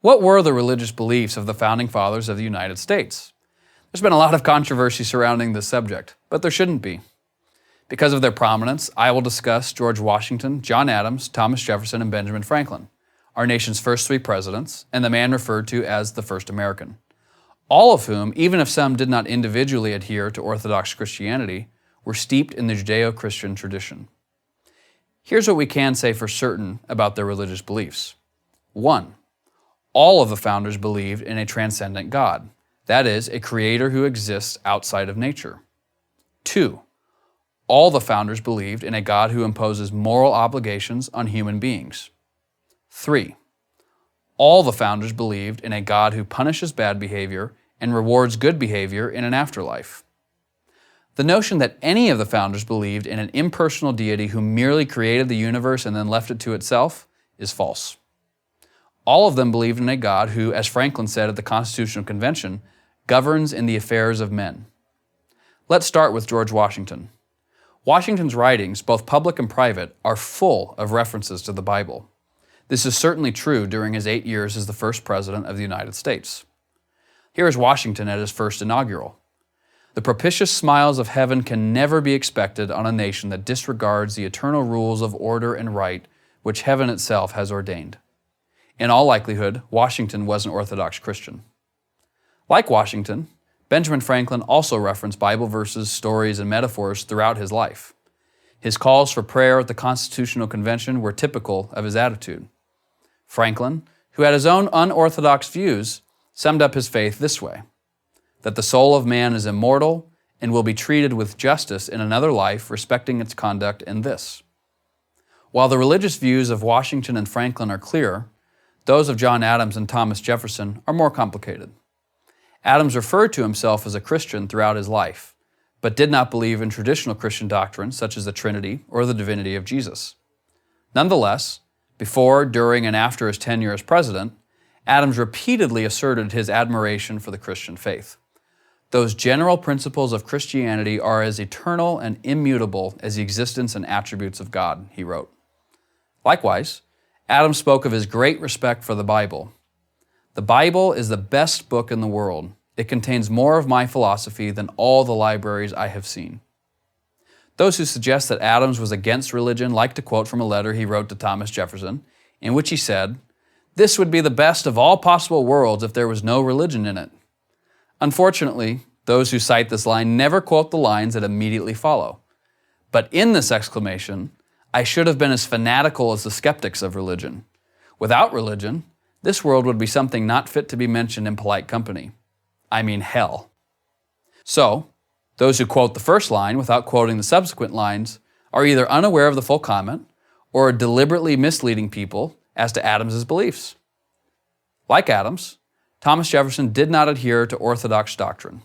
What were the religious beliefs of the Founding Fathers of the United States? There's been a lot of controversy surrounding this subject, but there shouldn't be. Because of their prominence, I will discuss George Washington, John Adams, Thomas Jefferson, and Benjamin Franklin, our nation's first three presidents, and the man referred to as the first American. All of whom, even if some did not individually adhere to Orthodox Christianity, were steeped in the Judeo-Christian tradition. Here's what we can say for certain about their religious beliefs. 1. All of the founders believed in a transcendent God, that is, a creator who exists outside of nature. 2. All the founders believed in a God who imposes moral obligations on human beings. 3. All the founders believed in a God who punishes bad behavior and rewards good behavior in an afterlife. The notion that any of the founders believed in an impersonal deity who merely created the universe and then left it to itself is false. All of them believed in a God who, as Franklin said at the Constitutional Convention, governs in the affairs of men. Let's start with George Washington. Washington's writings, both public and private, are full of references to the Bible. This is certainly true during his 8 years as the first president of the United States. Here is Washington at his first inaugural. The propitious smiles of heaven can never be expected on a nation that disregards the eternal rules of order and right which heaven itself has ordained. In all likelihood, Washington was an Orthodox Christian. Like Washington, Benjamin Franklin also referenced Bible verses, stories, and metaphors throughout his life. His calls for prayer at the Constitutional Convention were typical of his attitude. Franklin, who had his own unorthodox views, summed up his faith this way: that the soul of man is immortal and will be treated with justice in another life, respecting its conduct in this. While the religious views of Washington and Franklin are clear, those of John Adams and Thomas Jefferson are more complicated. Adams referred to himself as a Christian throughout his life, but did not believe in traditional Christian doctrines such as the Trinity or the divinity of Jesus. Nonetheless, before, during, and after his tenure as president, Adams repeatedly asserted his admiration for the Christian faith. Those general principles of Christianity are as eternal and immutable as the existence and attributes of God, he wrote. Likewise, Adams spoke of his great respect for the Bible. The Bible is the best book in the world. It contains more of my philosophy than all the libraries I have seen. Those who suggest that Adams was against religion like to quote from a letter he wrote to Thomas Jefferson, in which he said, "This would be the best of all possible worlds if there was no religion in it." Unfortunately, those who cite this line never quote the lines that immediately follow. But in this exclamation, I should have been as fanatical as the skeptics of religion. Without religion, this world would be something not fit to be mentioned in polite company. I mean hell. So, those who quote the first line without quoting the subsequent lines are either unaware of the full comment or are deliberately misleading people as to Adams's beliefs. Like Adams, Thomas Jefferson did not adhere to Orthodox doctrine.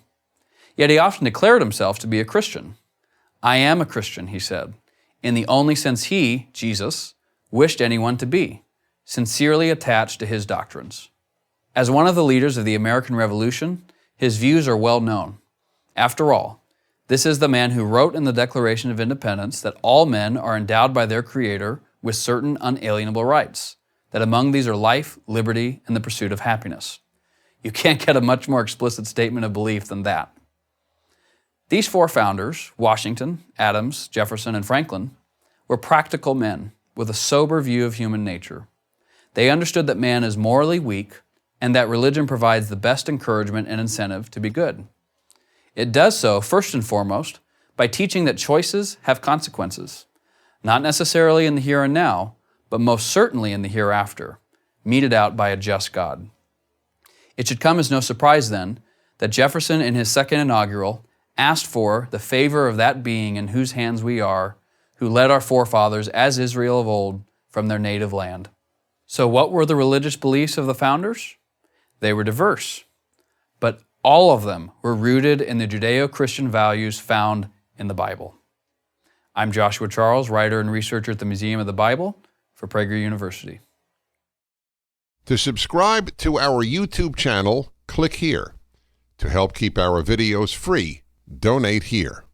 Yet he often declared himself to be a Christian. I am a Christian, he said, in the only sense he, Jesus, wished anyone to be, sincerely attached to his doctrines. As one of the leaders of the American Revolution, his views are well known. After all, this is the man who wrote in the Declaration of Independence that all men are endowed by their Creator with certain unalienable rights, that among these are life, liberty, and the pursuit of happiness. You can't get a much more explicit statement of belief than that. These four founders, Washington, Adams, Jefferson, and Franklin, were practical men with a sober view of human nature. They understood that man is morally weak and that religion provides the best encouragement and incentive to be good. It does so, first and foremost, by teaching that choices have consequences, not necessarily in the here and now, but most certainly in the hereafter, meted out by a just God. It should come as no surprise, then, that Jefferson in his second inaugural asked for the favor of that being in whose hands we are, who led our forefathers as Israel of old from their native land. So what were the religious beliefs of the founders? They were diverse, but all of them were rooted in the Judeo-Christian values found in the Bible. I'm Joshua Charles, writer and researcher at the Museum of the Bible for Prager University. To subscribe to our YouTube channel, click here. To help keep our videos free, donate here.